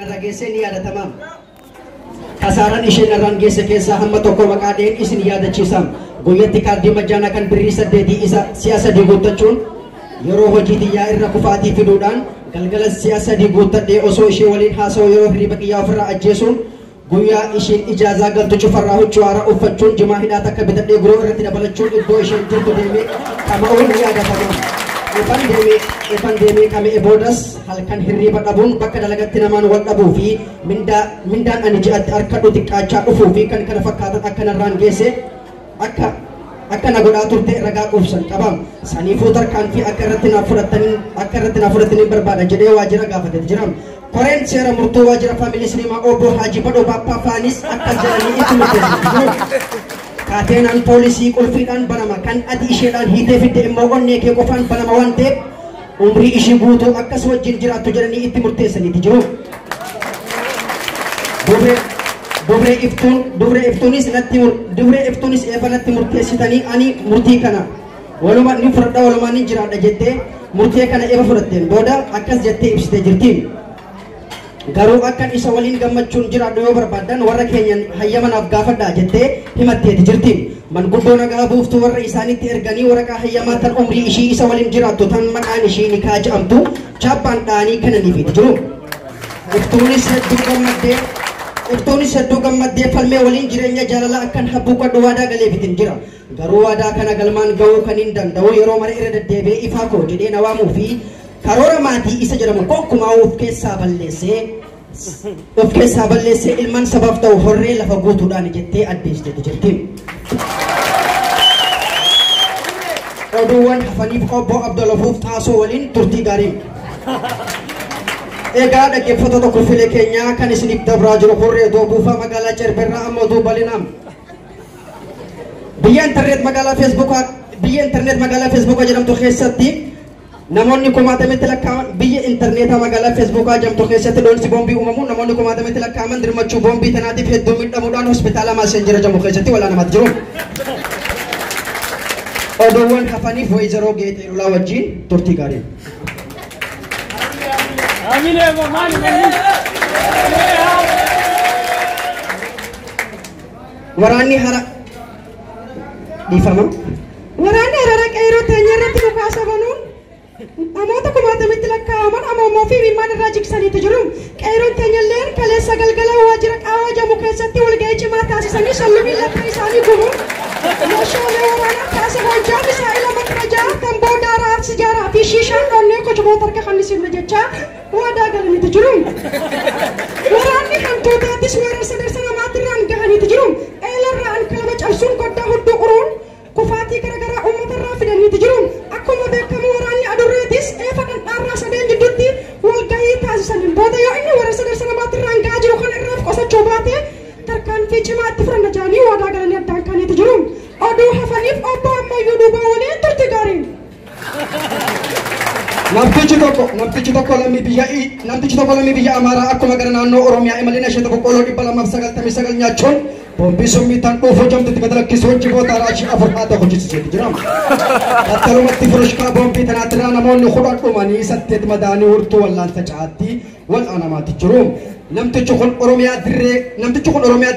Rageessee ni yaadatamaa. Kasaaraan isheen irraan geesse keessaa hamma tokko maqaadheen isin yaadachiisam. Guyyatti kaardii majjaanaa kan birrii 8 isa si'a 3 guuttachuun yeroo hojii xiyyaa irra kufaatii fiduudhaan galgala si'a 3 guuttadhee osoo ishee waliin haasa'u yeroo hirriba qiyyaa ofirraa ajjeesuun guyyaa isheen ijaazaa galtu cufarraa huccuu haaraa uffachuun jimaa hidhaa takka bitadhee guroo irratti dabalachuun iddoo isheen jirtu deemee qama'uun ni yaadatamaa. Ifan deemee qama'ee boodas halkan hirriba dhabuun bakka dalagatti namaan wal dhabuu fi mindaan ani ji'atti harkadhu xiqqaachaa dhufuu fi kan kana fakkaatan akka narraan geesse akka na godhaa turte ragaa quubsan qabam. Saniifuu tarkaanfii akka irratti naaf fudhatanii barbaada jedhee waajjira gaafatee jiram. Koreen seera murtoo waajjira faamilii Sinimaa obbo Haji Badoo Baappaa Faanis akka jedhanii itti murteessu. Kaateenaan poolisii qulfiidhaan banama kan ati isheedhaan hiitee fidde immoo onnee kee qofaan banama waan ta'eef umrii ishii guutuu akkas wajjin jiraattu jedhanii itti murteessaniiti jiru. Dubree iftuunis eefanatti murteessitanii ani murtii kana walumaa ni fudhadha walumaa ni jiraadha jettee murtee kana eeba fudhatteen booda akkas jettee ibsitee jirti. Garuu akkan isa waliin gammachuun jiraadhu yoo barbaadan warra keenyan hayyamanaaf gaafadhaa jettee himatteeti jirti. Manguddoo nagaa buuftuu warra isaanitti erganii waraqaa hayyamaa tan umrii ishii isa waliin jiraattu tan maqaan ishii nikaa jedhamtu chaappaan dhaanii kennaniifiiti jiru. Iftuunis hedduu gammaddee falmee waliin jireenya jaalalaa akkan habbuuqadhu waadaa galeefitin jira. Garuu waadaa kana galmaan ga'uu kan hin danda'u yeroo mara irra deddeebi'ee ifaa koo jedhee na waamuu fi karoora maatii isa jedhamu gonkumaa of keessaa balleessee ilmaan sabaaf ta'u horree lafa guutuudhaan jettee addeessiteeti jirti. Oduuwwan hafaniif obbo Abdulafuuf Xaasoo waliin turtii gaarii. Egaa dhaggeeffattoota kurfilee keenyaa kan isiniif dabraa jiru horree doobuufaa magaalaa Cerberraa ammoo duubaliinaam. Biyya intarneet magaalaa Feesbuukaa jedhamtu keessatti namoonni kumaatamitti lakkaa'aman biyya intarneetaa magaalaa Feesbuukaa jedhamtu keessatti dhoolsi boombii uumamuun namoonni kumaatamitti lakkaa'aman dirmachuu boombii tanaatiif hedduu miidhamuudhaan hospitaala Maasenjira jedhamu keessatti walaanamaatti jiru. Oduuwwan hafaniif Wayzaroo Geetee Lulaa wajjin turtii gaarii. Waraanni hararaa qeerroo teenya irratti dhukaasa banuun namoota kumaatamitti lakkaa'aman ammoo fi imimmaan irraa jiksaniitu jiru. Qeerroon teenyalleen kaleessa galgala waajjira qaawaa jamu keessatti walga'ii cimaa taasisanii shallumii lakka isaanii gubuun meeshaalee waraanaa kaasa hojjaa misaa'ila makrajaa kan booda araar sijaaraa fi shiishaan dhoonnee kochoboota harka kannisiifne jechaa waadaa galaniitu jiru. Waraanni hantuutaatis weerarsa darsa namaatti irraan gahaniitu jiru. Eelarraan kalaba cabsuun goddaa hudduu uruun kufaatii garaagaraa uummata irraa fidaniitu jiru. Akkuma beekamu waraanni adurreetis eefa dhandhaarraa sadeen jidduutti walgahii taasisaniin booda yoo inni weerarsa darsa namaatti irraan gahaa jiru kana irraaf qosachuu baate tarkaanfii cimaa itti fudhanna jedhanii waadaa galanii addaan kaniitu jiru. Oduu hafaniif obbo Ammayyuu Duubaa waliin turtii gaariin. Namtichi tokko lammii biyya Amaaraa akkuma gara naannoo Oromiyaa imalina ishee boqqolloo 299 nyaachuun boombii summii tan dhuufuu jamtutti badalakkisuu jiboota raashii 4 haata hojjechiiseeti jira. Battalumatti furushkaa boombii tanaatti irraa namoonni 10 dhumanii 8 madaanii urtuu wallaanta caatti wal'aanamaatti jiru. Namtichi kun Oromiyaa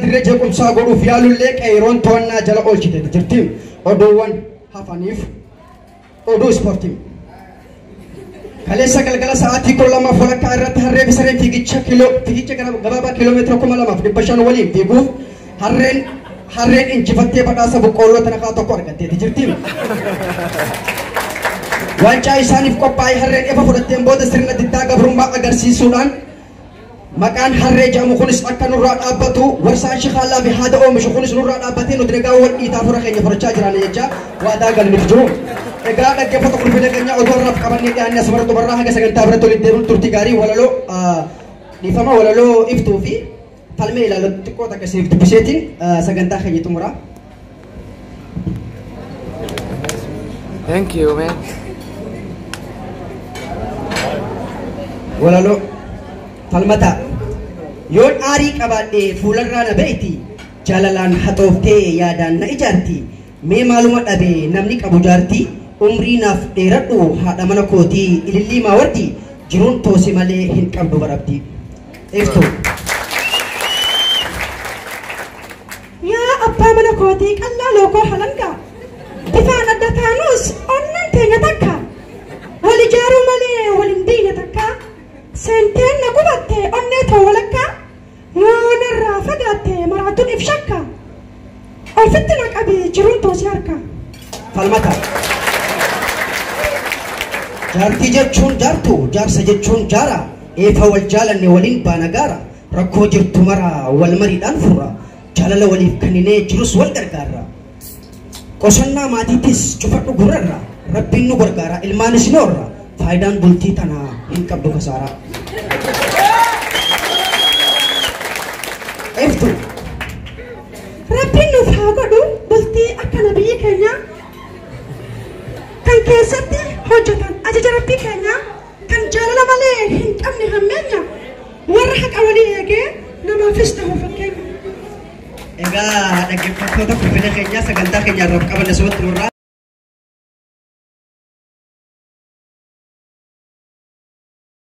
dirree jeequmsaa godhuuf yaalullee qeeroon to'annaa jala oolchiteeti jirti. Oduuwwan hafaniif oduu ispoortii. Kaleessa galgala sa'aatii 12 walakkaa irratti harree bisareen fiigicha gabaabaa kiiloomeetira 2500 waliin fiiguuf harreen injifattee badhaasa boqqolloo tanakaa tokko argatteeti jirti. Waancaa isaaniif qophaa'ee harreen efa fudhatteen booda sirna diddaa gabrummaa agarsiisuudhaan maqaan harree jedhamu kunis akka nurraa dhaabbatu warsaan shikaalaa fi haada oomishu kunis nurraa dhaabbatee nuti nagaa wal dhiitaa fura keenya fudhachaa jiran jecha waadaa galaniif jiru. Egaa dhaggeeffata kurfilee keenya oduu irraaf qabannee dhiyaannee asumara dubarraa haga sagantaa biratti walitti deebiin turtii gaarii walaloo iftuu fi falmee ilaalu xiqqoota akkasiif dubbiseetiin sagantaa keenya xumura. Thank you, man. Walaloo falmata yoon aarii qabaadhee fuularraa na beeyti jaalalaan haxooftee yaadaan na ijaarti mee maaluma dhabee namni qabu jaarti umrii naaf dheeradhu haadha mana kootii ilillii maawarti jiruun toosi malee hin qabdu barabdi. Iftu. Yaa abbaa mana kootii qallaa lookoo halangaa. Bifaan adda taanus onnan teenya takka. Wal ijaaruu malee wal hin diine takka. Seenteen na gubatte onnee too walakka. Yoo narraa fagaatte maraatuun if shakka. Ofitti na qabi jiruun toosii harka. Falmata. Jaartii jechuun jaartuu, jaarsa jechuun jaara. Eefa wal jaalanne waliin baana gaara. Rakkoo jirtu mara wal mariidhaan furra. Jaalala waliif kenninee jirus wal gargaarra. Qosannaa maatiitis cufadhu gurrarra. Rabbiin nu gargaara ilmaanis ni horra. Faayidaan bultii tanaa hin qabdu kasaaraa. Iftu. Rabbiin nuuf haa godhu bultii akkana biyyi keenya kan keessatti hojjetan ajaja rabbii keenya kan jaalala malee hin qabne hammeenya warra haqa walii eegee namaafis ta'uu fakkeenya. Egaa dhaggeeffattoota qulqullina keenyaa sagantaa keenyaa irraa qaban asumatti nurraa.